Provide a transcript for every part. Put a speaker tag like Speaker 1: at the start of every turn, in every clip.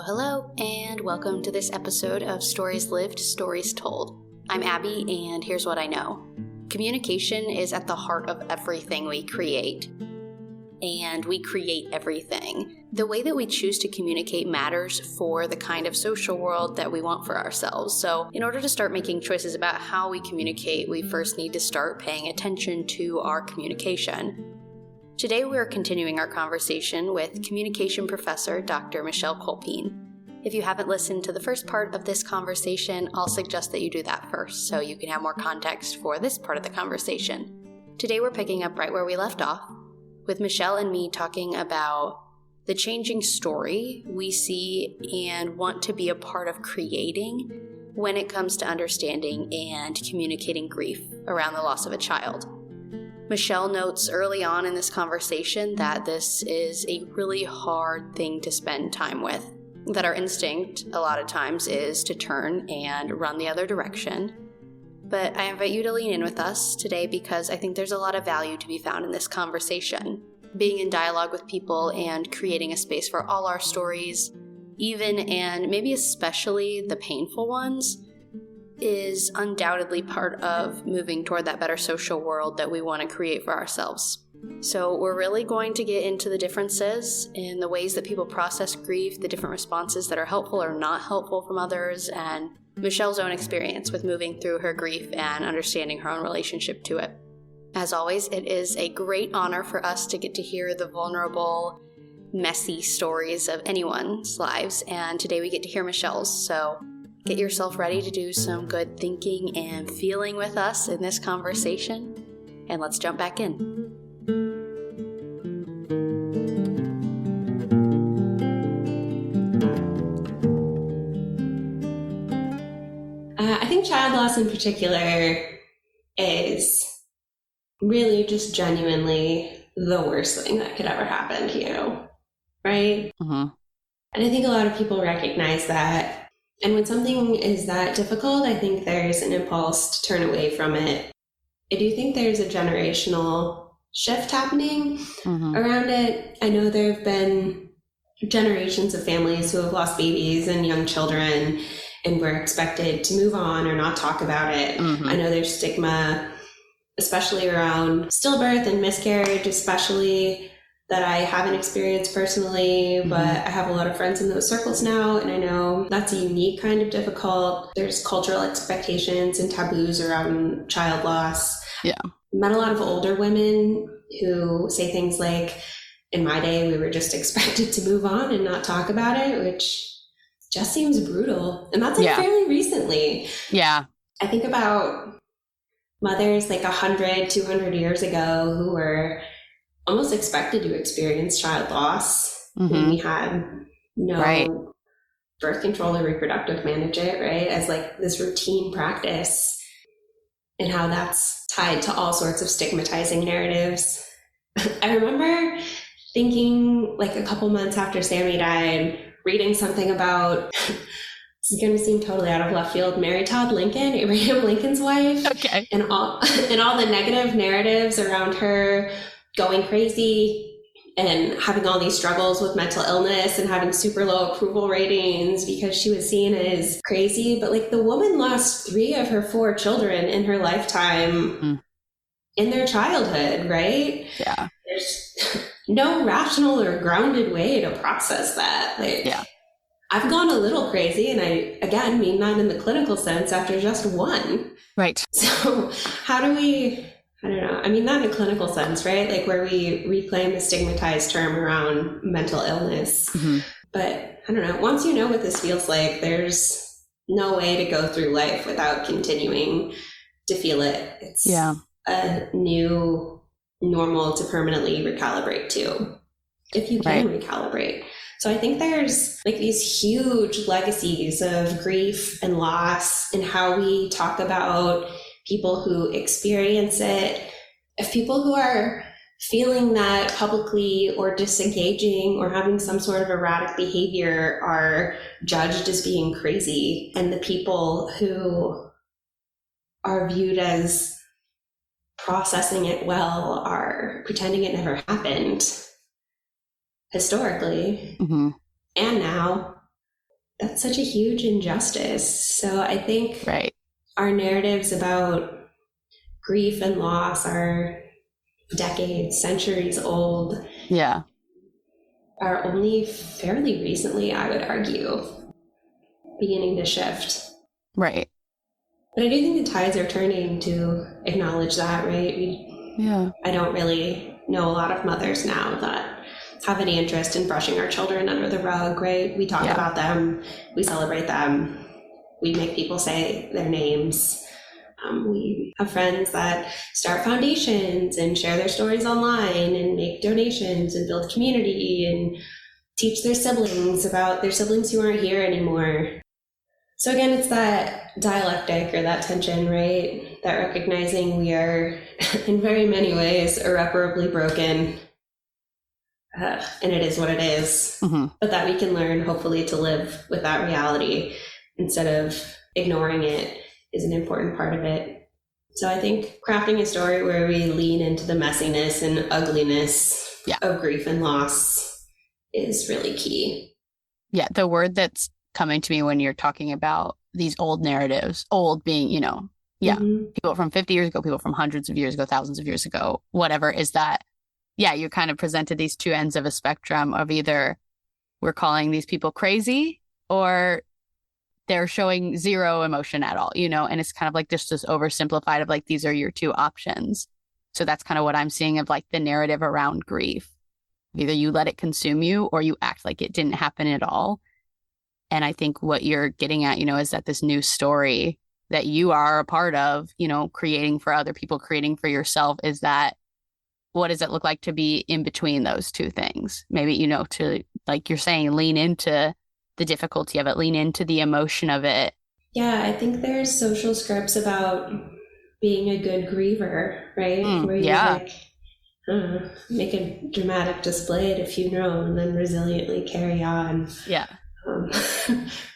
Speaker 1: Hello, and welcome to this episode of Stories Lived, Stories Told. I'm Abby, and here's what I know. Communication is at the heart of everything we create, and we create everything. The way that we choose to communicate matters for the kind of social world that we want for ourselves. So in order to start making choices about how we communicate, we first need to start paying attention to our communication. Today we're continuing our conversation with communication professor Dr. Michelle Colpean. If you haven't listened to the first part of this conversation, I'll suggest that you do that first so you can have more context for this part of the conversation. Today we're picking up right where we left off, with Michelle and me talking about the changing story we see and want to be a part of creating when it comes to understanding and communicating grief around the loss of a child. Michelle notes early on in this conversation that this is a really hard thing to spend time with, that our instinct a lot of times is to turn and run the other direction. But I invite you to lean in with us today because I think there's a lot of value to be found in this conversation. Being in dialogue with people and creating a space for all our stories, even and maybe especially the painful ones, is undoubtedly part of moving toward that better social world that we want to create for ourselves. So we're really going to get into the differences in the ways that people process grief, the different responses that are helpful or not helpful from others, and Michelle's own experience with moving through her grief and understanding her own relationship to it. As always, it is a great honor for us to get to hear the vulnerable, messy stories of anyone's lives, and today we get to hear Michelle's, so get yourself ready to do some good thinking and feeling with us in this conversation, and let's jump back in.
Speaker 2: I think child loss in particular is really just genuinely the worst thing that could ever happen to you, right?
Speaker 1: Mm-hmm.
Speaker 2: And I think a lot of people recognize that. And when something is that difficult, I think there's an impulse to turn away from it. I do think there's a generational shift happening around it. I know there have been generations of families who have lost babies and young children and were expected to move on or not talk about it. I know there's stigma, especially around stillbirth and miscarriage, especially, that I haven't experienced personally, but I have a lot of friends in those circles now, and I know that's a unique kind of difficult. There's cultural expectations and taboos around child loss.
Speaker 1: Yeah.
Speaker 2: Met a lot of older women who say things like, in my day, we were just expected to move on and not talk about it, which just seems brutal. And that's fairly recently.
Speaker 1: Yeah.
Speaker 2: I think about mothers like 100, 200 years ago who were almost expected to experience child loss. When we had no birth control or reproductive management, right? As like this routine practice, and how that's tied to all sorts of stigmatizing narratives. I remember thinking like a couple months after Sami died, reading something about, this is going to seem totally out of left field, Mary Todd Lincoln, Abraham Lincoln's wife, and all the negative narratives around her going crazy and having all these struggles with mental illness and having super low approval ratings because she was seen as crazy. But like the woman lost 3 of her 4 children in her lifetime in their childhood, right?
Speaker 1: Yeah.
Speaker 2: There's no rational or grounded way to process that. I've gone a little crazy, and I, again, mean that in the clinical sense after just 1.
Speaker 1: Right.
Speaker 2: So how do we... I don't know. I mean, not in a clinical sense, right? Like where we reclaim the stigmatized term around mental illness. But I don't know. Once you know what this feels like, there's no way to go through life without continuing to feel it. It's a new normal to permanently recalibrate to, if you can recalibrate. So I think there's like these huge legacies of grief and loss and how we talk about people who experience it, if people who are feeling that publicly or disengaging or having some sort of erratic behavior are judged as being crazy, and the people who are viewed as processing it well are pretending it never happened historically and now. that's such a huge injustice. So I think
Speaker 1: right.
Speaker 2: our narratives about grief and loss are decades, centuries old.
Speaker 1: Yeah.
Speaker 2: Are only fairly recently, I would argue, beginning to shift.
Speaker 1: Right.
Speaker 2: But I do think the tides are turning to acknowledge that, right? I don't really know a lot of mothers now that have any interest in brushing our children under the rug, right? We talk about them, we celebrate them, we make people say their names. We have friends that start foundations and share their stories online and make donations and build community and teach their siblings about their siblings who aren't here anymore. So again, it's that dialectic or that tension, right? That recognizing we are in very many ways irreparably broken. And it is what it is. Mm-hmm. But that we can learn, hopefully, to live with that reality instead of ignoring it is an important part of it. So I think crafting a story where we lean into the messiness and ugliness of grief and loss is really key.
Speaker 1: Yeah, the word that's coming to me when you're talking about these old narratives, old being, people from 50 years ago, people from hundreds of years ago, thousands of years ago, whatever, is that, you kind of presented these two ends of a spectrum of either we're calling these people crazy or they're showing zero emotion at all, and it's kind of like just this oversimplified of like, these are your two options. So that's kind of what I'm seeing of like the narrative around grief. Either you let it consume you or you act like it didn't happen at all. And I think what you're getting at, is that this new story that you are a part of, creating for other people, creating for yourself, is that what does it look like to be in between those two things? Maybe, to, like you're saying, lean into the difficulty of it, lean into the emotion of it.
Speaker 2: Yeah, I think there's social scripts about being a good griever, right? Where you make a dramatic display at a funeral and then resiliently carry on.
Speaker 1: Yeah.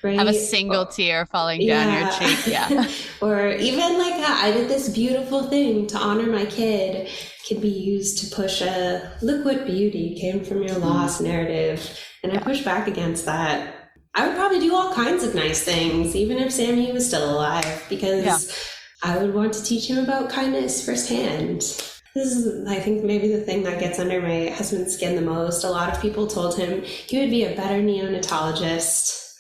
Speaker 2: Right?
Speaker 1: Have a single tear falling down your cheek. Yeah.
Speaker 2: Or even like I did this beautiful thing to honor my kid can be used to push a look what beauty came from your loss narrative. And I push back against that. I would probably do all kinds of nice things, even if Sami was still alive, because I would want to teach him about kindness firsthand. This is, I think, maybe the thing that gets under my husband's skin the most. A lot of people told him he would be a better neonatologist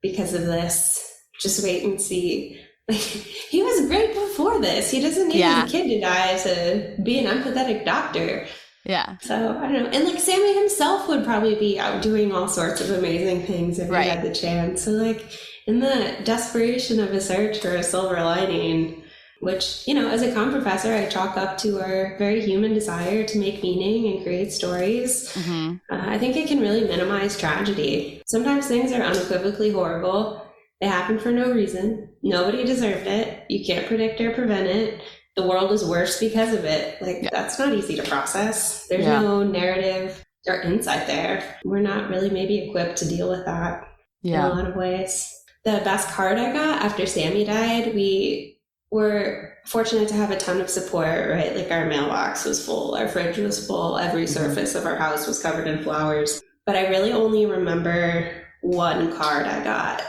Speaker 2: because of this. Just wait and see. Like, he was great before this. He doesn't need his kid to die to be an empathetic doctor.
Speaker 1: Yeah.
Speaker 2: So, I don't know. And like Sami himself would probably be out doing all sorts of amazing things if he had the chance. So like in the desperation of a search for a silver lining, which, as a comm professor, I chalk up to our very human desire to make meaning and create stories. Mm-hmm. I think it can really minimize tragedy. Sometimes things are unequivocally horrible. They happen for no reason. Nobody deserved it. You can't predict or prevent it. The world is worse because of it. Like, that's not easy to process. There's no narrative or insight there. We're not really maybe equipped to deal with that in a lot of ways. The best card I got after Sami died, we were fortunate to have a ton of support, right? Like our mailbox was full, our fridge was full, every surface of our house was covered in flowers. But I really only remember one card I got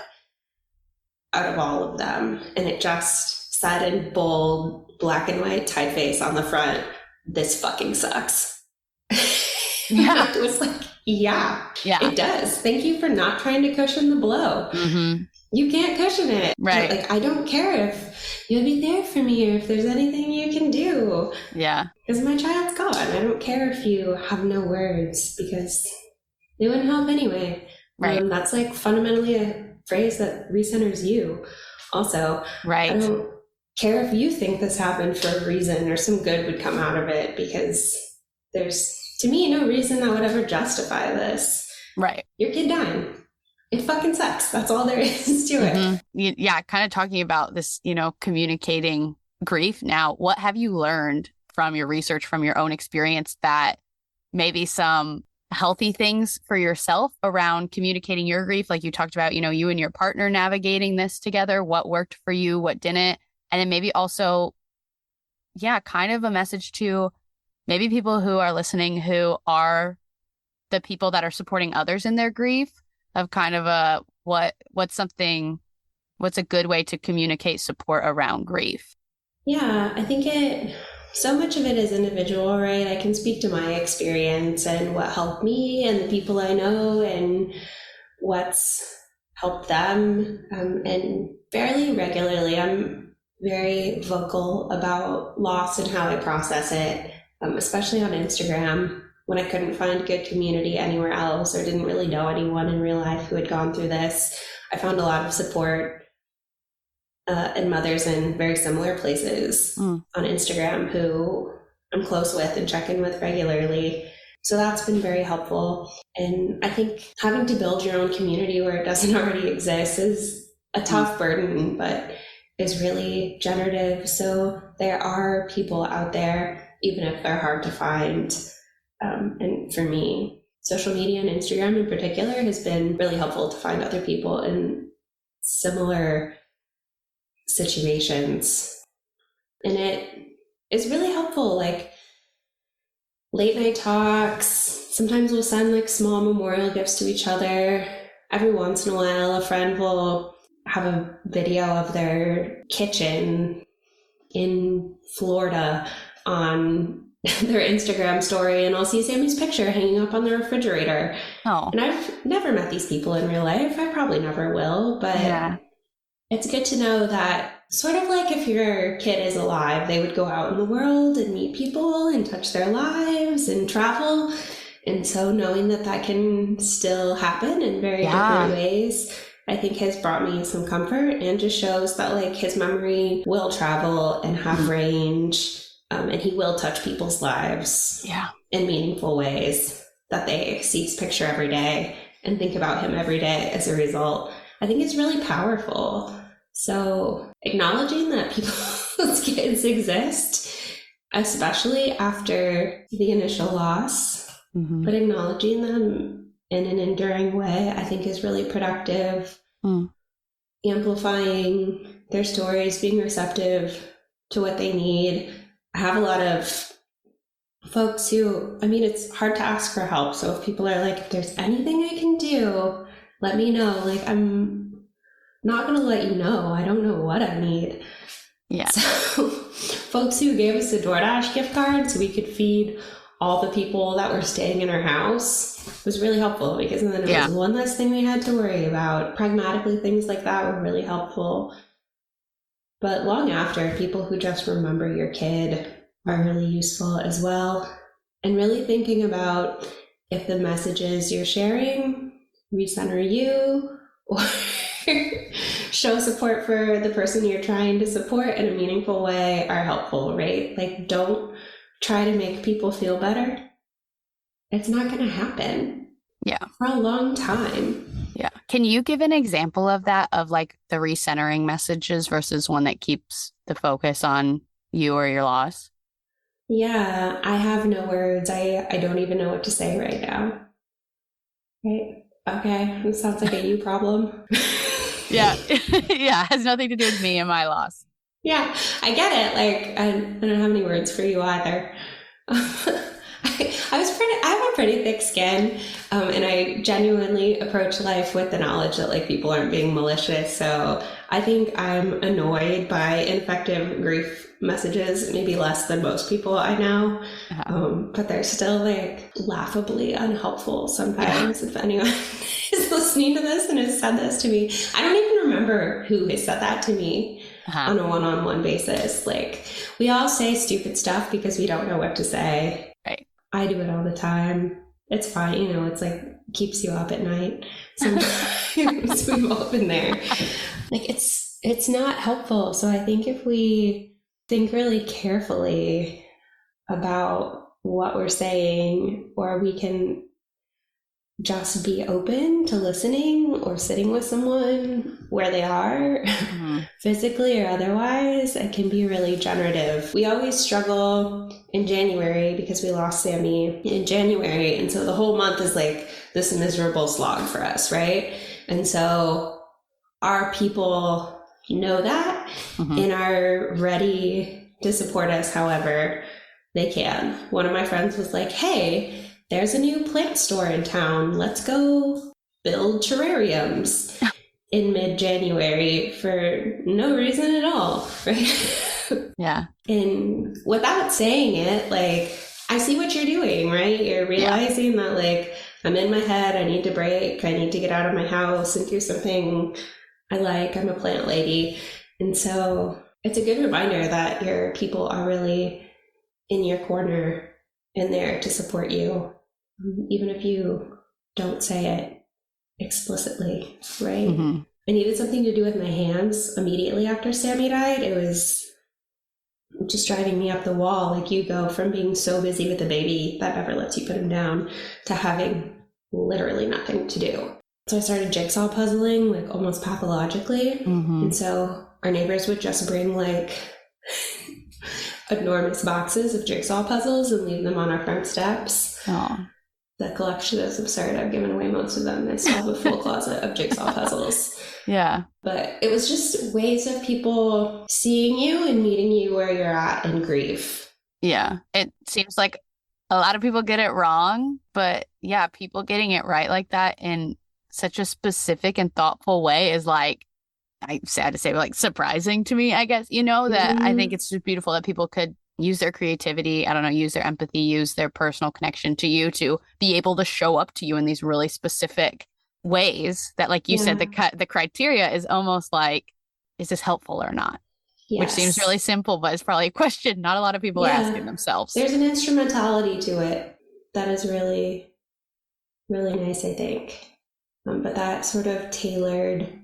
Speaker 2: out of all of them. And it just said in bold, black and white typeface on the front, "This fucking sucks."
Speaker 1: Yeah.
Speaker 2: It was like, it does. Thank you for not trying to cushion the blow. Mm-hmm. You can't cushion it.
Speaker 1: Right.
Speaker 2: Like, I don't care if you'll be there for me or if there's anything you can do.
Speaker 1: Yeah.
Speaker 2: Because my child's gone. I don't care if you have no words because they wouldn't help anyway.
Speaker 1: Right.
Speaker 2: That's like fundamentally a phrase that recenters you also.
Speaker 1: Right.
Speaker 2: I don't care if you think this happened for a reason or some good would come out of it, because there's, to me, no reason that would ever justify this.
Speaker 1: Right.
Speaker 2: Your kid dying. It fucking sucks. That's all there is to it.
Speaker 1: Yeah. Kind of talking about this, communicating grief. Now, what have you learned from your research, from your own experience, that maybe some healthy things for yourself around communicating your grief? Like you talked about, you and your partner navigating this together, what worked for you, what didn't. And then maybe also, kind of a message to maybe people who are listening who are the people that are supporting others in their grief, of kind of
Speaker 3: what's a good way to communicate support around grief?
Speaker 2: Yeah, I think so much of it is individual, right? I can speak to my experience and what helped me and the people I know and what's helped them. And fairly regularly, I'm very vocal about loss and how I process it, especially on Instagram. When I couldn't find good community anywhere else or didn't really know anyone in real life who had gone through this, I found a lot of support and mothers in very similar places on Instagram who I'm close with and check in with regularly. So that's been very helpful. And I think having to build your own community where it doesn't already exist is a tough burden, but is really generative. So there are people out there, even if they're hard to find. And for me, social media and Instagram in particular has been really helpful to find other people in similar situations. And it is really helpful, like late night talks. Sometimes we'll send like small memorial gifts to each other. Every once in a while, a friend will have a video of their kitchen in Florida on their Instagram story, and I'll see Sammy's picture hanging up on the refrigerator.
Speaker 3: Oh.
Speaker 2: And I've never met these people in real life. I probably never will, but it's good to know that sort of like if your kid is alive, they would go out in the world and meet people and touch their lives and travel. And so knowing that that can still happen in very different ways, I think has brought me some comfort and just shows that like his memory will travel and have range. And he will touch people's lives in meaningful ways, that they see his picture every day and think about him every day as a result. I think it's really powerful. So acknowledging that people's kids exist, especially after the initial loss, but acknowledging them in an enduring way, I think is really productive. Amplifying their stories, being receptive to what they need. I have a lot of folks who, I mean, it's hard to ask for help. So if people are like, if there's anything I can do, let me know. Like, I'm not going to let you know. I don't know what I need.
Speaker 3: Yeah.
Speaker 2: So folks who gave us a DoorDash gift card so we could feed all the people that were staying in our house was really helpful, because then it was one less thing we had to worry about. Pragmatically, things like that were really helpful. But long after, people who just remember your kid are really useful as well. And really thinking about if the messages you're sharing recenter you or show support for the person you're trying to support in a meaningful way are helpful, right? Like, don't try to make people feel better. It's not going to happen.
Speaker 3: Yeah.
Speaker 2: For a long time.
Speaker 3: Yeah. Can you give an example of that, of like the recentering messages versus one that keeps the focus on you or your loss?
Speaker 2: Yeah, I have no words. I don't even know what to say right now. Right? Okay. This sounds like a you problem.
Speaker 3: Yeah. Yeah. It has nothing to do with me and my loss.
Speaker 2: Yeah, I get it. Like, I don't have any words for you either. I have a pretty thick skin, and I genuinely approach life with the knowledge that like people aren't being malicious. So I think I'm annoyed by ineffective grief messages, maybe less than most people I know, but they're still like laughably unhelpful sometimes. If anyone is listening to this and has said this to me, I don't even remember who has said that to me. On a one-on-one basis. Like, we all say stupid stuff because we don't know what to say.
Speaker 3: Right.
Speaker 2: I do it all the time. It's fine, you know, it's like keeps you up at night. Sometimes we've all been there. Like, it's not helpful. So I think if we think really carefully about what we're saying, or we can just be open to listening or sitting with someone where they are, physically or otherwise, it can be really generative. We always struggle in January because we lost Sami in January. And so the whole month is like this miserable slog for us, right? And so our people know that and are ready to support us however they can. One of my friends was like, hey, there's a new plant store in town. Let's go build terrariums. in mid-January for no reason at all, right?
Speaker 3: Yeah.
Speaker 2: And without saying it, like, I see what you're doing, right? You're realizing that, like, I'm in my head, I need to break, I need to get out of my house and do something I like. I'm a plant lady. And so it's a good reminder that your people are really in your corner and there to support you, even if you don't say it explicitly, right?
Speaker 3: Mm-hmm.
Speaker 2: I needed something to do with my hands immediately after Sami died. It was just driving me up the wall. Like, you go from being so busy with a baby that never lets you put him down to having literally nothing to do. So I started jigsaw puzzling, like, almost pathologically.
Speaker 3: Mm-hmm.
Speaker 2: And so our neighbors would just bring, like, enormous boxes of jigsaw puzzles and leave them on our front steps.
Speaker 3: Oh.
Speaker 2: The collection is absurd. I've given away most of them. I still have a full closet of jigsaw puzzles.
Speaker 3: Yeah.
Speaker 2: But it was just ways of people seeing you and meeting you where you're at in grief.
Speaker 3: Yeah. It seems like a lot of people get it wrong, but yeah, people getting it right like that in such a specific and thoughtful way is, like, I'm sad to say, like, surprising to me, I guess, that I think it's just beautiful that people could use their creativity, I don't know, use their empathy, use their personal connection to you to be able to show up to you in these really specific ways that, like you said, the criteria is almost like, is this helpful or not? Yes. Which seems really simple, but it's probably a question not a lot of people are asking themselves.
Speaker 2: There's an instrumentality to it that is really, really nice, I think. But that sort of tailored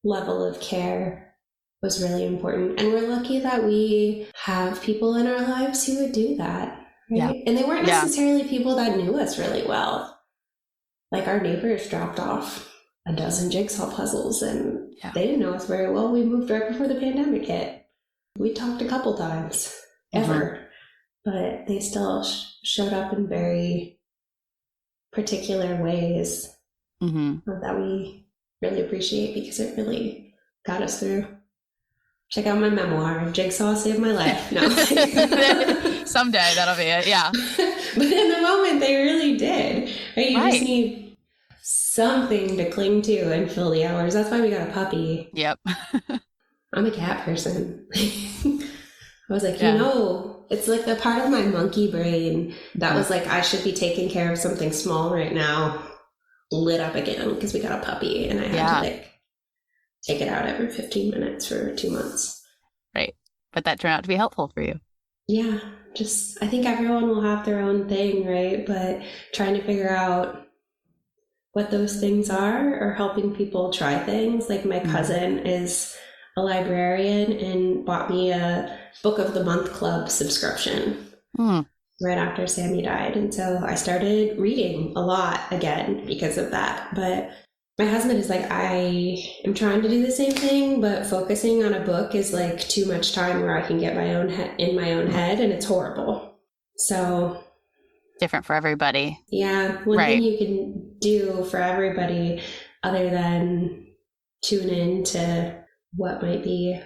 Speaker 2: level of care was really important. And we're lucky that we have people in our lives who would do that, right? Yeah. And they weren't necessarily people that knew us really well. Like, our neighbors dropped off a dozen jigsaw puzzles and they didn't know us very well. We moved right before the pandemic hit. We talked a couple times, ever, but they still showed up in very particular ways that we really appreciate, because it really got us through. Check out my memoir, Jigsaw Saved My Life. No.
Speaker 3: Someday that'll be it, yeah.
Speaker 2: But in the moment, they really did. Right? You just need something to cling to and fill the hours. That's why we got a puppy.
Speaker 3: Yep.
Speaker 2: I'm a cat person. I was like, it's like the part of my monkey brain that was like, I should be taking care of something small right now, lit up again because we got a puppy, and I had to, like, take it out every 15 minutes for 2 months.
Speaker 3: Right. But that turned out to be helpful for you.
Speaker 2: Yeah. Just, I think everyone will have their own thing, right? But trying to figure out what those things are, or helping people try things. Like, my cousin is a librarian and bought me a Book of the Month Club subscription right after Sami died. And so I started reading a lot again because of that. But my husband is like, I am trying to do the same thing, but focusing on a book is like too much time where I can get my own in my own head, and it's horrible. So
Speaker 3: different for everybody.
Speaker 2: Yeah. One thing you can do for everybody, other than tune in to what might be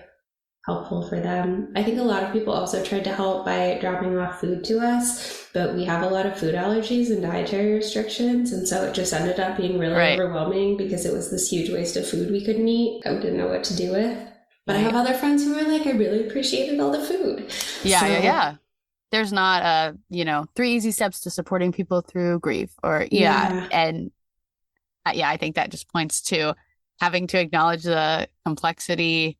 Speaker 2: helpful for them. I think a lot of people also tried to help by dropping off food to us, but we have a lot of food allergies and dietary restrictions, and so it just ended up being really overwhelming because it was this huge waste of food we couldn't eat. I didn't know what to do with. But I have other friends who were like, I really appreciated all the food.
Speaker 3: Yeah. There's not 3 easy steps to supporting people through grief, or and I think that just points to having to acknowledge the complexity,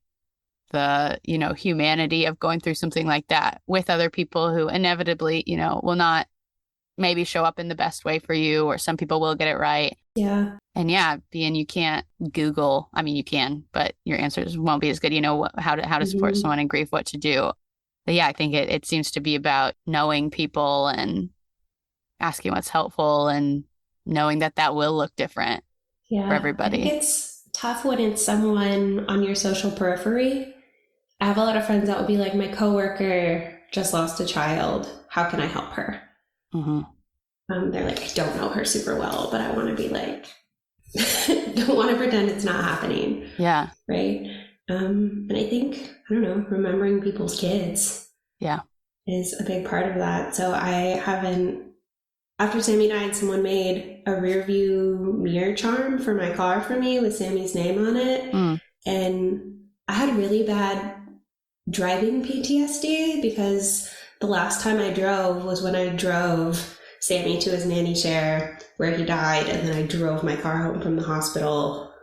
Speaker 3: the, humanity of going through something like that with other people who inevitably, will not maybe show up in the best way for you, or some people will get it right.
Speaker 2: Yeah.
Speaker 3: And being you can't Google, I mean, you can, but your answers won't be as good, how to support someone in grief, what to do. But I think it seems to be about knowing people and asking what's helpful and knowing that will look different for everybody.
Speaker 2: I think it's tough when it's someone on your social periphery. I have a lot of friends that will be like, my coworker just lost a child. How can I help her? They're like, I don't know her super well, but I want to be like, don't want to pretend it's not happening.
Speaker 3: Yeah.
Speaker 2: Right. And I think, remembering people's kids is a big part of that. So I haven't after Sammy died, someone made a rear view mirror charm for my car for me with Sammy's name on it. And I had really bad driving PTSD because the last time I drove was when I drove Sammy to his nanny chair where he died, and then I drove my car home from the hospital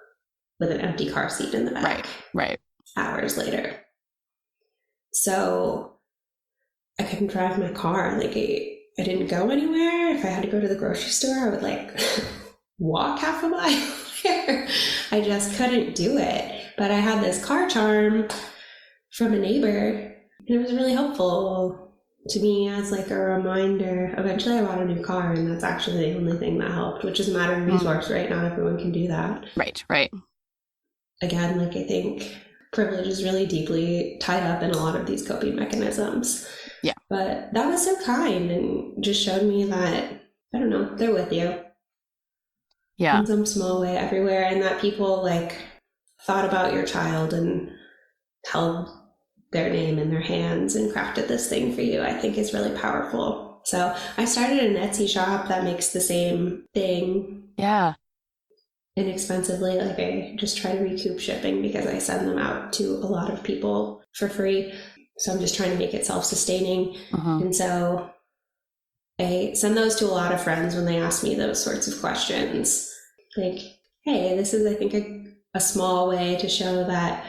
Speaker 2: with an empty car seat in the back.
Speaker 3: Right.
Speaker 2: Hours later. So I couldn't drive my car. Like I didn't go anywhere. If I had to go to the grocery store, I would like walk half a mile there. I just couldn't do it. But I had this car charm from a neighbor, and it was really helpful to me as like a reminder. Eventually I bought a new car, and that's actually the only thing that helped, which is a matter of resource, right? Not everyone can do that.
Speaker 3: Right.
Speaker 2: Again, like I think privilege is really deeply tied up in a lot of these coping mechanisms.
Speaker 3: Yeah.
Speaker 2: But that was so kind and just showed me that, I don't know, they're with you.
Speaker 3: Yeah.
Speaker 2: In some small way everywhere, and that people like thought about your child and held their name in their hands and crafted this thing for you, I think is really powerful. So I started an Etsy shop that makes the same thing.
Speaker 3: Yeah.
Speaker 2: Inexpensively. Like I just try to recoup shipping because I send them out to a lot of people for free. So I'm just trying to make it self-sustaining. And so I send those to a lot of friends when they ask me those sorts of questions. Like, hey, this is, I think, a small way to show that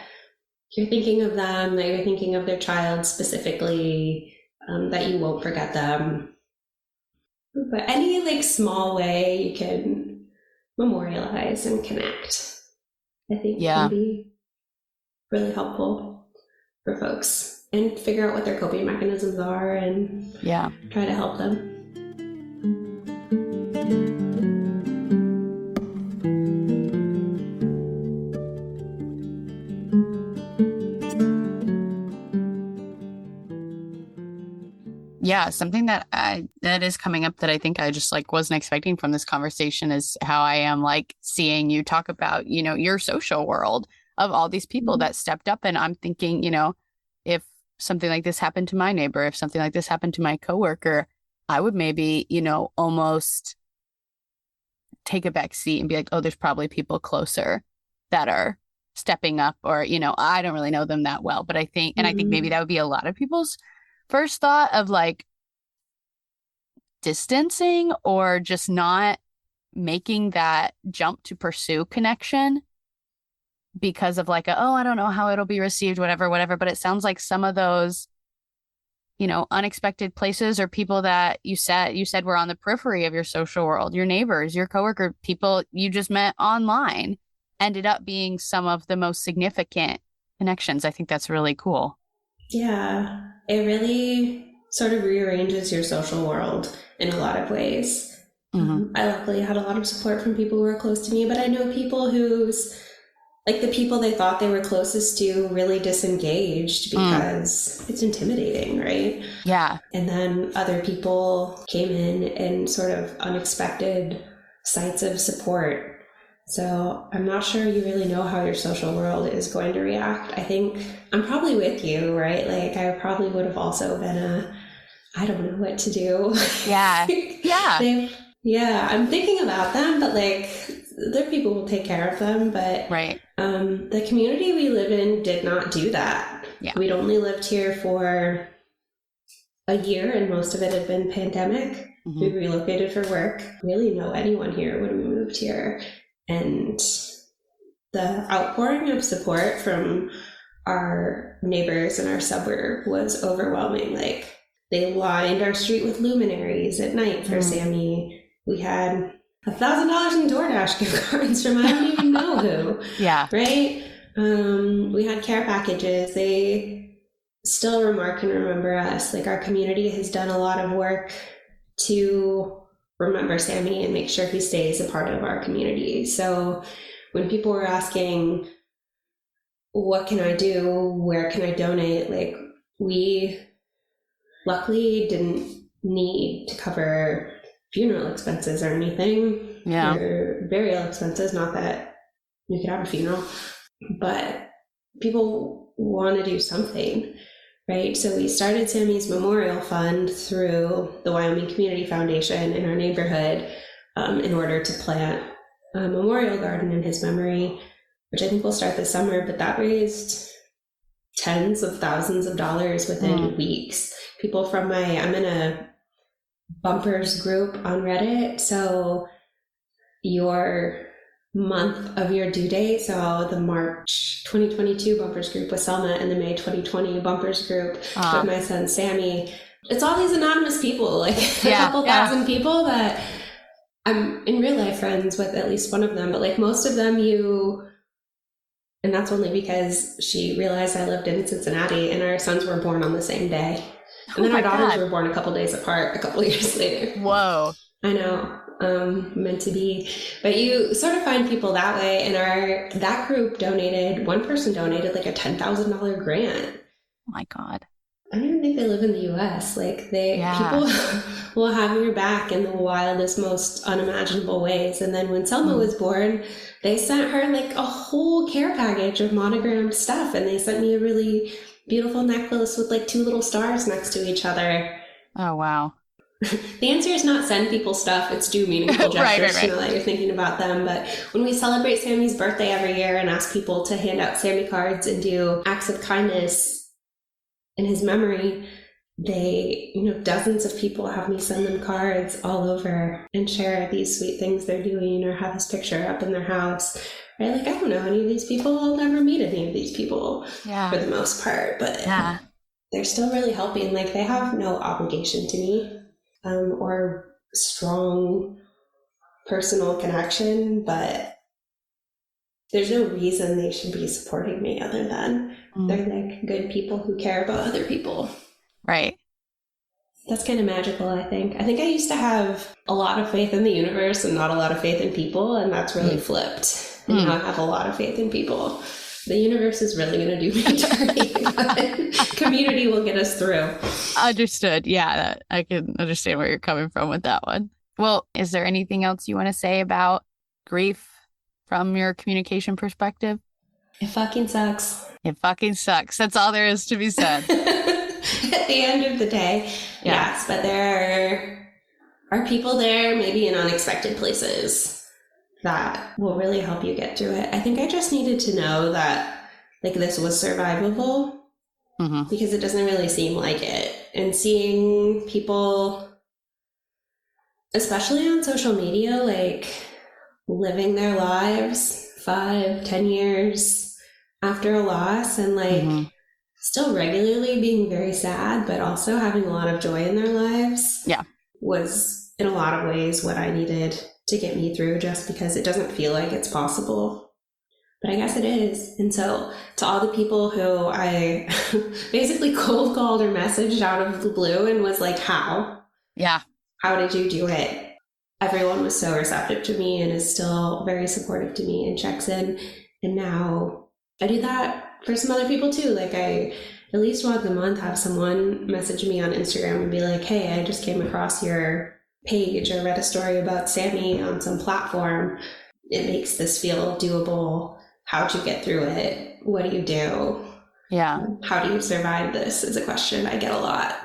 Speaker 2: you're thinking of them, that you're thinking of their child specifically, that you won't forget them. But any like small way you can memorialize and connect, I think can be really helpful for folks, and figure out what their coping mechanisms are and try to help them.
Speaker 3: Yeah, something that is coming up that I think I just like wasn't expecting from this conversation is how I am like seeing you talk about, you know, your social world of all these people that stepped up. And I'm thinking, you know, if something like this happened to my neighbor, if something like this happened to my coworker, I would maybe, you know, almost take a back seat and be like, oh, there's probably people closer that are stepping up, or, you know, I don't really know them that well. But I think, and I think maybe that would be a lot of people's first thought of like distancing or just not making that jump to pursue connection because of like, oh, I don't know how it'll be received, whatever. But it sounds like some of those, you know, unexpected places or people that you said were on the periphery of your social world, your neighbors, your coworker, people you just met online, ended up being some of the most significant connections. I think that's really cool.
Speaker 2: Yeah, it really sort of rearranges your social world in a lot of ways. I luckily had a lot of support from people who were close to me, but I know people who's like the people they thought they were closest to really disengaged because it's intimidating, right?
Speaker 3: Yeah.
Speaker 2: And then other people came in sort of unexpected sites of support. So I'm not sure you really know how your social world is going to react. I think I'm probably with you, right? Like I probably would have also been I don't know what to do.
Speaker 3: Yeah.
Speaker 2: Yeah. I'm thinking about them, but like their people will take care of them. But the community we live in did not do that.
Speaker 3: Yeah.
Speaker 2: We'd only lived here for a year, and most of it had been pandemic. We relocated for work. Really know anyone here when we moved here. And the outpouring of support from our neighbors in our suburb was overwhelming. Like they lined our street with luminaries at night for Sami. We had $1,000 in DoorDash gift cards from I don't even know who.
Speaker 3: Yeah.
Speaker 2: Right? We had care packages. They still remark and remember us. Like our community has done a lot of work to remember Sami and make sure he stays a part of our community. So when people were asking, what can I do? Where can I donate? Like we luckily didn't need to cover funeral expenses or anything.
Speaker 3: Yeah.
Speaker 2: Or burial expenses, not that you could have a funeral, but people want to do something. right? So we started Sami's memorial fund through the Wyoming Community Foundation in our neighborhood in order to plant a memorial garden in his memory, which I think will start this summer, but that raised tens of thousands of dollars within weeks. People from I'm in a bumpers group on Reddit, so your month of your due date, so the March 2022 bumpers group with Salma and the May 2020 bumpers group with my son Sami, it's all these anonymous people, like a couple thousand people that I'm in real life friends with at least one of them, but like most of them and that's only because she realized I lived in Cincinnati and our sons were born on the same day. And then our daughters were born a couple days apart a couple of years later.
Speaker 3: Whoa.
Speaker 2: I know. Meant to be. But you sort of find people that way. And that group one person donated like a $10,000 grant.
Speaker 3: Oh my God.
Speaker 2: I don't even think they live in the US. Like people will have your back in the wildest, most unimaginable ways. And then when Selma was born, they sent her like a whole care package of monogrammed stuff. And they sent me a really beautiful necklace with like 2 little stars next to each other.
Speaker 3: Oh, wow.
Speaker 2: The answer is not send people stuff. It's do meaningful gestures
Speaker 3: right.
Speaker 2: to know that you're thinking about them. But when we celebrate Sami's birthday every year and ask people to hand out Sami cards and do acts of kindness in his memory, dozens of people have me send them cards all over and share these sweet things they're doing or have his picture up in their house. Right? Like, I don't know any of these people. I'll never meet any of these people for the most part, but they're still really helping. Like, they have no obligation to me or strong personal connection, but there's no reason they should be supporting me other than they're like good people who care about other people.
Speaker 3: Right.
Speaker 2: That's kind of magical, I think. I think I used to have a lot of faith in the universe and not a lot of faith in people, and that's really flipped. And now I have a lot of faith in people. The universe is really going to do me dirty, but community will get us through.
Speaker 3: Understood. Yeah, I can understand where you're coming from with that one. Well, is there anything else you want to say about grief from your communication perspective?
Speaker 2: It fucking sucks.
Speaker 3: It fucking sucks. That's all there is to be said.
Speaker 2: At the end of the day, yes, but there are people there, maybe in unexpected places, that will really help you get through it. I think I just needed to know that like this was survivable because it doesn't really seem like it. And seeing people, especially on social media, like living their lives 5-10 years after a loss and like still regularly being very sad, but also having a lot of joy in their lives was in a lot of ways what I needed to get me through, just because it doesn't feel like it's possible. But I guess it is. And so to all the people who I basically cold called or messaged out of the blue and was like, how? Yeah. How did you do it? Everyone was so receptive to me and is still very supportive to me and checks in. And now I do that for some other people too. Like I at least once a month have someone message me on Instagram and be like, hey, I just came across your page or read a story about Sami on some platform. It makes this feel doable. How'd you get through it? What do you do? Yeah. How do you survive this is a question I get a lot.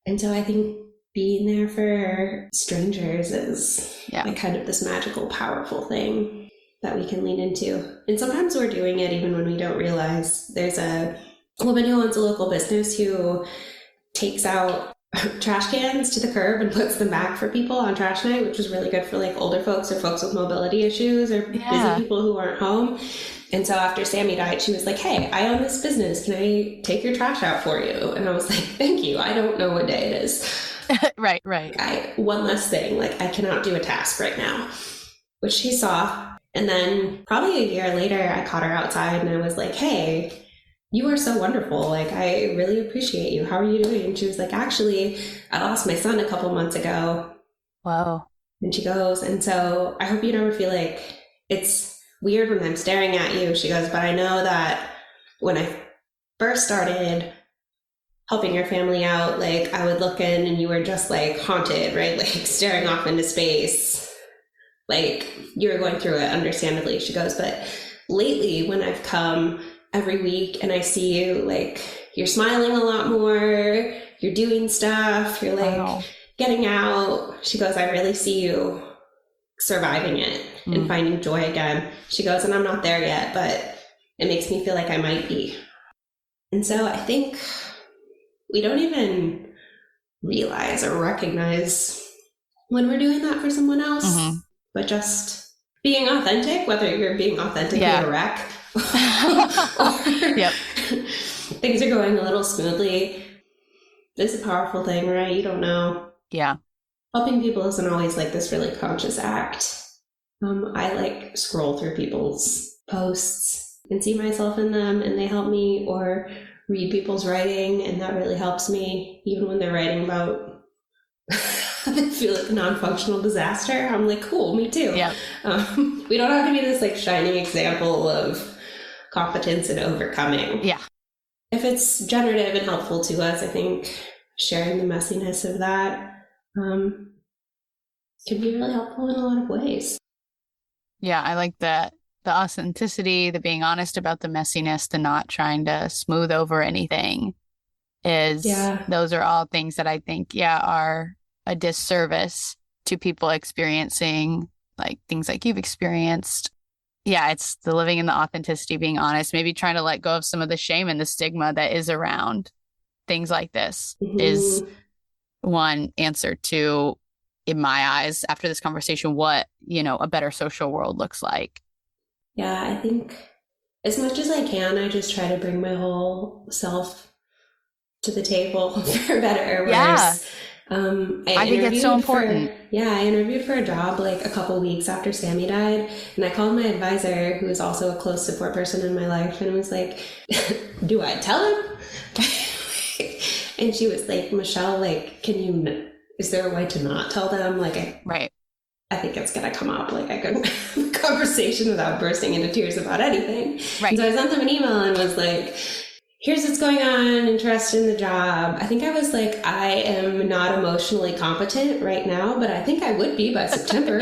Speaker 2: And so I think being there for strangers is like kind of this magical, powerful thing that we can lean into. And sometimes we're doing it even when we don't realize. There's a woman who owns a local business who takes out trash cans to the curb and puts them back for people on trash night, which is really good for like older folks or folks with mobility issues or busy people who aren't home. And so after Sami died, she was like, hey, I own this business. Can I take your trash out for you? And I was like, thank you. I don't know what day it is.
Speaker 3: Right.
Speaker 2: One less thing, like I cannot do a task right now, which she saw. And then probably a year later, I caught her outside and I was like, hey, you are so wonderful. Like, I really appreciate you. How are you doing? And she was like, actually, I lost my son a couple months ago. Wow. And she goes, and so I hope you never feel like it's weird when I'm staring at you. She goes, but I know that when I first started helping your family out, like I would look in and you were just like haunted, right? Like staring off into space. Like you were going through it, understandably. She goes, but lately when I've come every week and I see you, like, you're smiling a lot more, you're doing stuff, you're like getting out. She goes, I really see you surviving it and finding joy again. She goes, and I'm not there yet, but it makes me feel like I might be. And so I think we don't even realize or recognize when we're doing that for someone else, but just being authentic, whether you're being authentically a wreck or things are going a little smoothly. It's a powerful thing, right? You don't know.
Speaker 3: Yeah.
Speaker 2: Helping people isn't always like this really conscious act. I like scroll through people's posts and see myself in them, and they help me, or read people's writing, and that really helps me. Even when they're writing about I feel like a non-functional disaster, I'm like, cool, me too.
Speaker 3: Yeah.
Speaker 2: We don't have to be this like shining example of competence and overcoming.
Speaker 3: Yeah.
Speaker 2: If it's generative and helpful to us, I think sharing the messiness of that can be really helpful in a lot of ways. Yeah,
Speaker 3: I like that. The authenticity, the being honest about the messiness, the not trying to smooth over anything those are all things that I think, are a disservice to people experiencing like things like you've experienced. Yeah, it's the living in the authenticity, being honest, maybe trying to let go of some of the shame and the stigma that is around things like this is one answer to, in my eyes, after this conversation, what, a better social world looks like.
Speaker 2: Yeah, I think as much as I can, I just try to bring my whole self to the table, for better or worse.
Speaker 3: Yeah. I think it's so important.
Speaker 2: I interviewed for a job like a couple weeks after Sami died, and I called my advisor, who is also a close support person in my life, and was like, do I tell him? And she was like, Michelle, like, is there a way to not tell them? Like, I think it's going to come up. Like, I couldn't have a conversation without bursting into tears about anything. Right. And so I sent them an email and was like, here's what's going on, interested in the job. I think I was like, I am not emotionally competent right now, but I think I would be by September.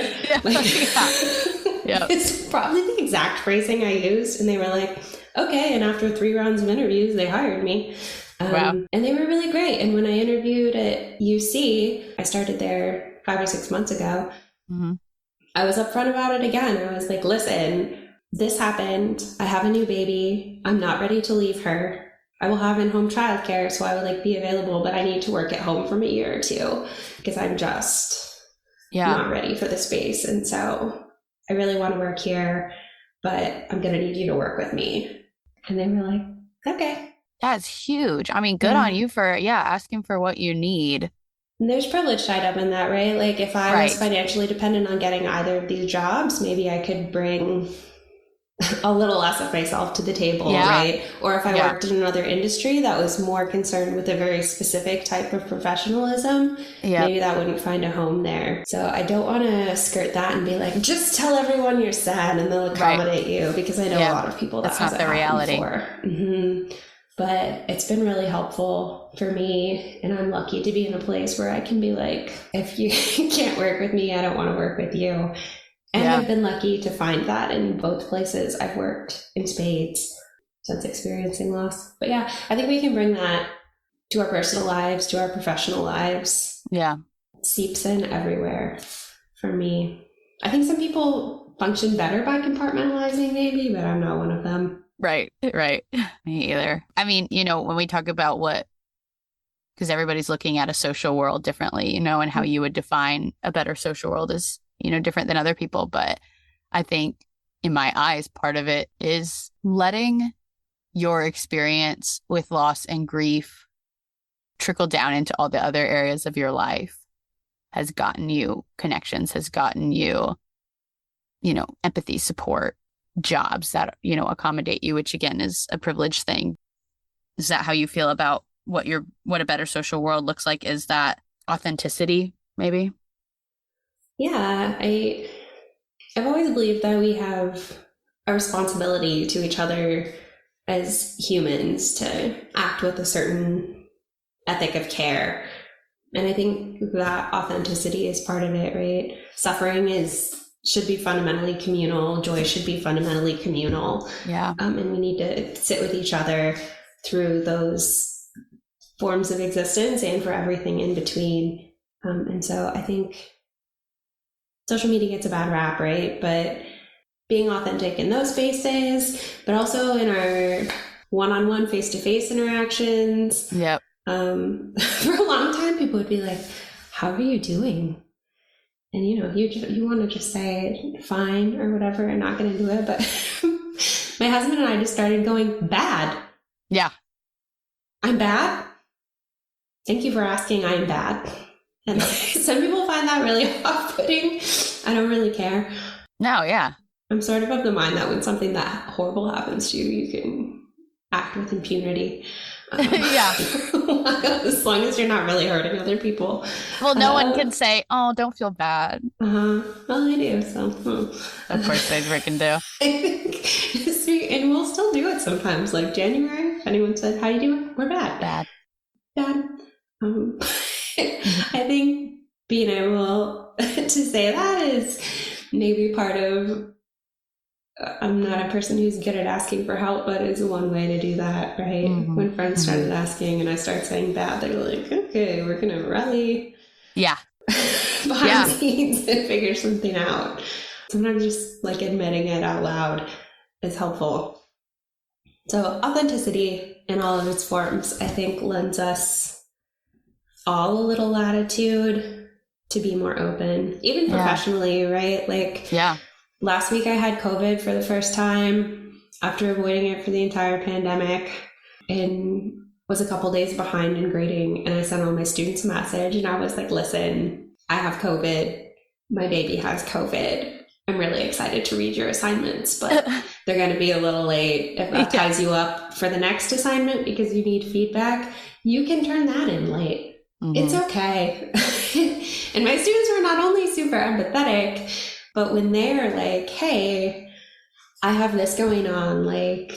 Speaker 2: It's probably the exact phrasing I used. And they were like, okay. And after 3 rounds of interviews, they hired me. And they were really great. And when I interviewed at UC, I started there 5 or 6 months ago. I was upfront about it again. I was like, listen, this happened. I have a new baby. I'm not ready to leave her. I will have in-home childcare, so I would like be available, but I need to work at home for a year or 2 because I'm just not ready for the space. And so I really want to work here, but I'm going to need you to work with me. And they were like, okay.
Speaker 3: That's huge. I mean, good on you for, asking for what you need.
Speaker 2: And there's privilege tied up in that, right? Like if I was financially dependent on getting either of these jobs, maybe I could bring a little less of myself to the table, right? Or if I worked in another industry that was more concerned with a very specific type of professionalism, maybe that wouldn't find a home there. So I don't want to skirt that and be like, just tell everyone you're sad and they'll accommodate you, because I know a lot of people
Speaker 3: that's not the reality.
Speaker 2: But it's been really helpful for me, and I'm lucky to be in a place where I can be like, if you can't work with me, I don't want to work with you. And I've been lucky to find that in both places. I've worked in spades since experiencing loss. But I think we can bring that to our personal lives, to our professional lives. Yeah. It seeps in everywhere for me. I think some people function better by compartmentalizing maybe, but I'm not one of them.
Speaker 3: Right. Me either. I mean, when we talk about because everybody's looking at a social world differently, and how you would define a better social world is, different than other people. But I think in my eyes, part of it is letting your experience with loss and grief trickle down into all the other areas of your life has gotten you connections, has gotten you, empathy, support, jobs that, accommodate you, which again is a privileged thing. Is that how you feel about what a better social world looks like? Is that authenticity, maybe?
Speaker 2: Yeah, I've always believed that we have a responsibility to each other as humans to act with a certain ethic of care. And I think that authenticity is part of it, right? Suffering is should be fundamentally communal. Joy should be fundamentally communal.
Speaker 3: Yeah.
Speaker 2: And we need to sit with each other through those forms of existence and for everything in between. And so I think social media gets a bad rap, right? But being authentic in those spaces, but also in our one-on-one, face-to-face interactions.
Speaker 3: Yep.
Speaker 2: For a long time, people would be like, how are you doing? And, you know, you want to just say fine or whatever and not get into it. But my husband and I just started going, bad.
Speaker 3: Yeah.
Speaker 2: I'm bad. Thank you for asking. I'm bad. And some people find that really off-putting. I don't really care.
Speaker 3: No, yeah.
Speaker 2: I'm sort of the mind that when something that horrible happens to you, you can act with impunity.
Speaker 3: Yeah.
Speaker 2: As long as you're not really hurting other people.
Speaker 3: Well, no one can say, oh, don't feel bad.
Speaker 2: Well, I do. So,
Speaker 3: Of course they freaking do.
Speaker 2: I think, and we'll still do it sometimes. Like January, if anyone said, how you doing? We're bad. Bad. I think being able to say that is maybe part of, I'm not a person who's good at asking for help, but it's one way to do that, right? Mm-hmm. When friends started asking and I start saying bad, they're like, okay, we're going to rally behind the scenes and figure something out. Sometimes just like admitting it out loud is helpful. So authenticity in all of its forms, I think, lends us all a little latitude to be more open, even professionally, right? Like, last week I had COVID for the first time after avoiding it for the entire pandemic and was a couple days behind in grading. And I sent all my students a message and I was like, listen, I have COVID. My baby has COVID. I'm really excited to read your assignments, but they're going to be a little late. If that ties you up for the next assignment because you need feedback, you can turn that in late. Mm-hmm. It's okay. And my students were not only super empathetic, but when they're like, hey, I have this going on, like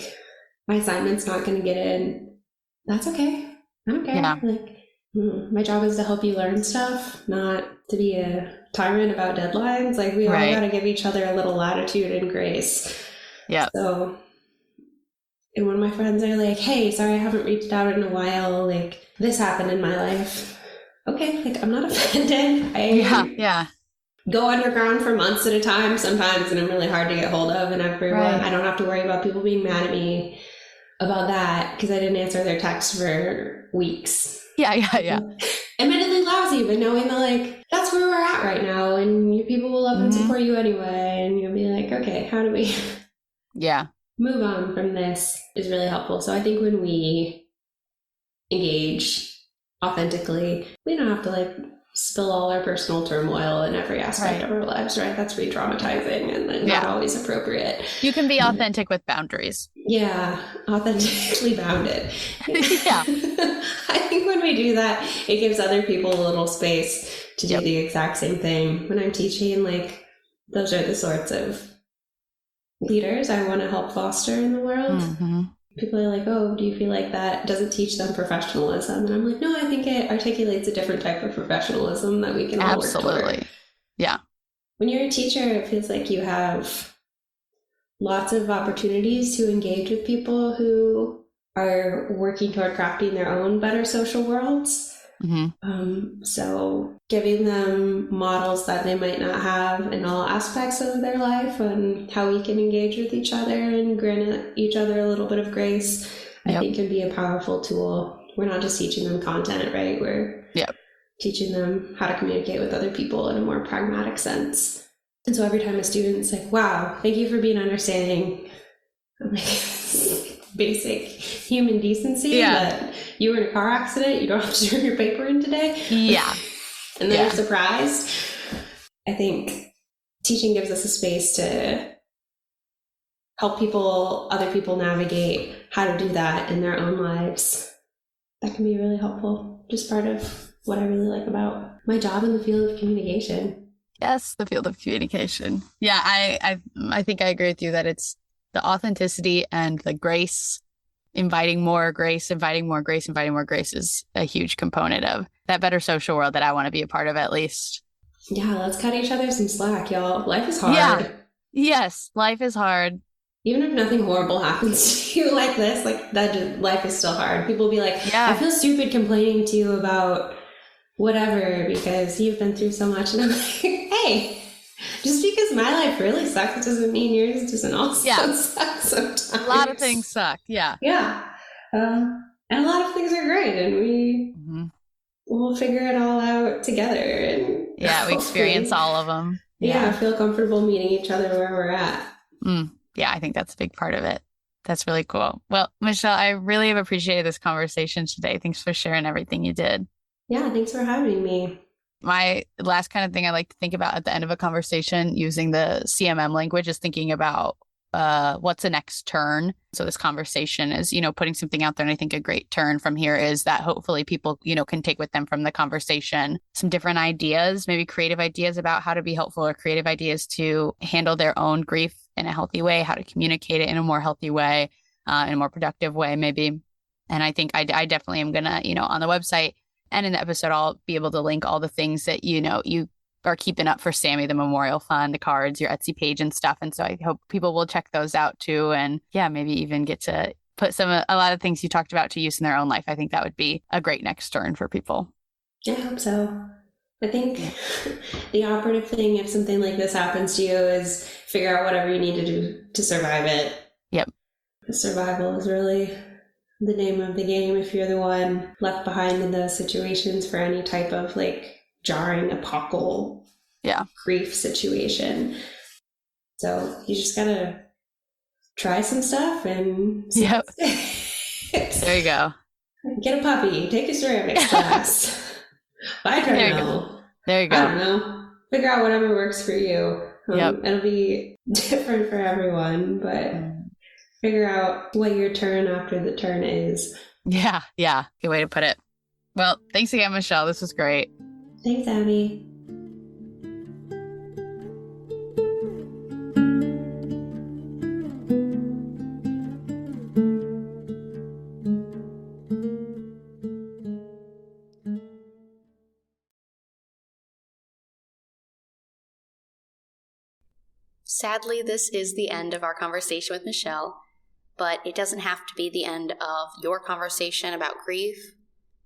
Speaker 2: my assignment's not going to get in, that's okay. I don't care. Yeah. Like, my job is to help you learn stuff, not to be a tyrant about deadlines. Like we all got to give each other a little latitude and grace. Yeah. So, and when my friends are like, hey, sorry, I haven't reached out in a while. Like this happened in my life. Okay. Like I'm not offended. I go underground for months at a time sometimes, and I'm really hard to get hold of. And everyone, I don't have to worry about people being mad at me about that because I didn't answer their text for weeks. Admittedly lousy, but knowing that like that's where we're at right now, and your people will love and support you anyway, and you'll be like, okay, how do we move on from this is really helpful. So I think when we engage authentically, we don't have to like spill all our personal turmoil in every aspect of our lives, right? That's re-traumatizing and not always appropriate.
Speaker 3: You can be authentic with boundaries.
Speaker 2: Yeah, authentically bounded. I think when we do that, it gives other people a little space to do the exact same thing. When I'm teaching, like, those are the sorts of leaders I want to help foster in the world. Mm-hmm. People are like, oh, do you feel like that doesn't teach them professionalism? And I'm like, no, I think it articulates a different type of professionalism that we can all work toward.
Speaker 3: Yeah.
Speaker 2: When you're a teacher, it feels like you have lots of opportunities to engage with people who are working toward crafting their own better social worlds. Mm-hmm. So giving them models that they might not have in all aspects of their life and how we can engage with each other and grant each other a little bit of grace, I think can be a powerful tool. We're not just teaching them content, right? We're teaching them how to communicate with other people in a more pragmatic sense. And so every time a student's like, wow, thank you for being understanding. I'm like, basic human decency that you were in a car accident, you don't have to turn your paper in today. And then you're surprised. I think teaching gives us a space to help other people navigate how to do that in their own lives. That can be really helpful. Just part of what I really like about my job in the field of communication.
Speaker 3: Yes, the field of communication. Yeah, I think I agree with you that it's the authenticity and the grace, inviting more grace is a huge component of that better social world that I want to be a part of, at least.
Speaker 2: Yeah, let's cut each other some slack, y'all. Life is hard.
Speaker 3: Yeah. Yes, life is hard.
Speaker 2: Even if nothing horrible happens to you like this, like that, life is still hard. People will be like, I feel stupid complaining to you about whatever because you've been through so much. And I'm like, hey, just because my life really sucks doesn't mean yours doesn't also suck sometimes.
Speaker 3: A lot of things suck. Yeah.
Speaker 2: Yeah. And a lot of things are great, and we'll figure it all out together. And
Speaker 3: we experience all of them.
Speaker 2: Yeah, feel comfortable meeting each other where we're at.
Speaker 3: Yeah, I think that's a big part of it. That's really cool. Well, Michelle, I really have appreciated this conversation today. Thanks for sharing everything you did.
Speaker 2: Yeah, thanks for having me.
Speaker 3: My last kind of thing I like to think about at the end of a conversation using the CMM language is thinking about what's the next turn. So this conversation is, putting something out there. And I think a great turn from here is that hopefully people, can take with them from the conversation some different ideas, maybe creative ideas about how to be helpful or creative ideas to handle their own grief in a healthy way, how to communicate it in a more healthy way, in a more productive way, maybe. And I think I definitely am going to, on the website and in the episode, I'll be able to link all the things that, you are keeping up for Sami, the memorial fund, the cards, your Etsy page and stuff. And so I hope people will check those out too. And maybe even get to put a lot of things you talked about to use in their own life. I think that would be a great next turn for people.
Speaker 2: I hope so. I think the operative thing, if something like this happens to you, is figure out whatever you need to do to survive it.
Speaker 3: Yep.
Speaker 2: Survival is really the name of the game if you're the one left behind in those situations for any type of jarring, apocalyptic grief situation. So you just gotta try some stuff and
Speaker 3: there you go.
Speaker 2: Get a puppy, take a ceramics class. Buy a treadmill.
Speaker 3: There you go.
Speaker 2: I don't know. Figure out whatever works for you. It'll be different for everyone, but figure out what your turn after the turn is.
Speaker 3: Yeah. Good way to put it. Well, thanks again, Michelle. This was great.
Speaker 2: Thanks, Abby.
Speaker 1: Sadly, this is the end of our conversation with Michelle, but it doesn't have to be the end of your conversation about grief,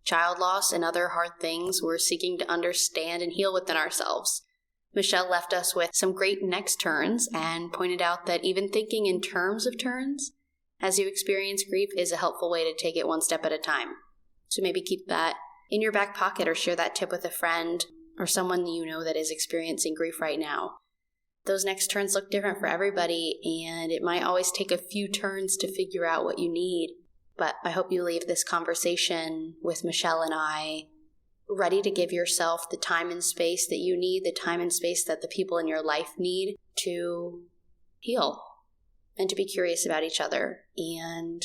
Speaker 1: child loss, and other hard things we're seeking to understand and heal within ourselves. Michelle left us with some great next turns and pointed out that even thinking in terms of turns as you experience grief is a helpful way to take it one step at a time. So maybe keep that in your back pocket or share that tip with a friend or someone you know that is experiencing grief right now. Those next turns look different for everybody, and it might always take a few turns to figure out what you need. But I hope you leave this conversation with Michelle and I ready to give yourself the time and space that you need, the time and space that the people in your life need to heal and to be curious about each other and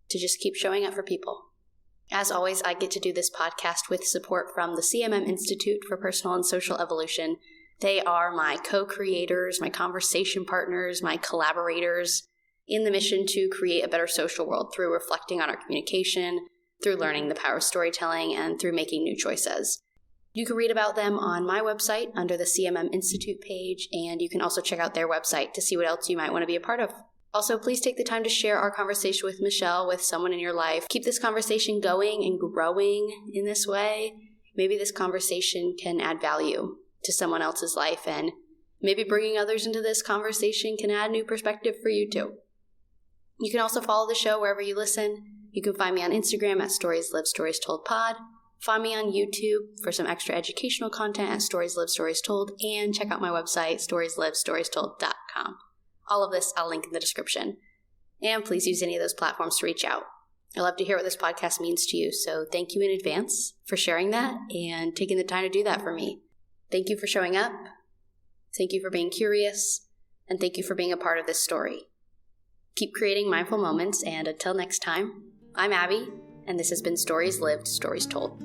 Speaker 1: to just keep showing up for people. As always, I get to do this podcast with support from the CMM Institute for Personal and Social Evolution. They are my co-creators, my conversation partners, my collaborators in the mission to create a better social world through reflecting on our communication, through learning the power of storytelling, and through making new choices. You can read about them on my website under the CMM Institute page, and you can also check out their website to see what else you might want to be a part of. Also, please take the time to share our conversation with Michelle with someone in your life. Keep this conversation going and growing in this way. Maybe this conversation can add value to someone else's life, and maybe bringing others into this conversation can add new perspective for you too. You can also follow the show wherever you listen. You can find me on Instagram at Stories Live Stories Told Pod. Find me on YouTube for some extra educational content at Stories Live Stories Told, and check out my website, storieslivestoriestold.com. All of this I'll link in the description. And please use any of those platforms to reach out. I love to hear what this podcast means to you, so thank you in advance for sharing that and taking the time to do that for me. Thank you for showing up. Thank you for being curious. And thank you for being a part of this story. Keep creating mindful moments, and until next time, I'm Abby, and this has been Stories Lived, Stories Told.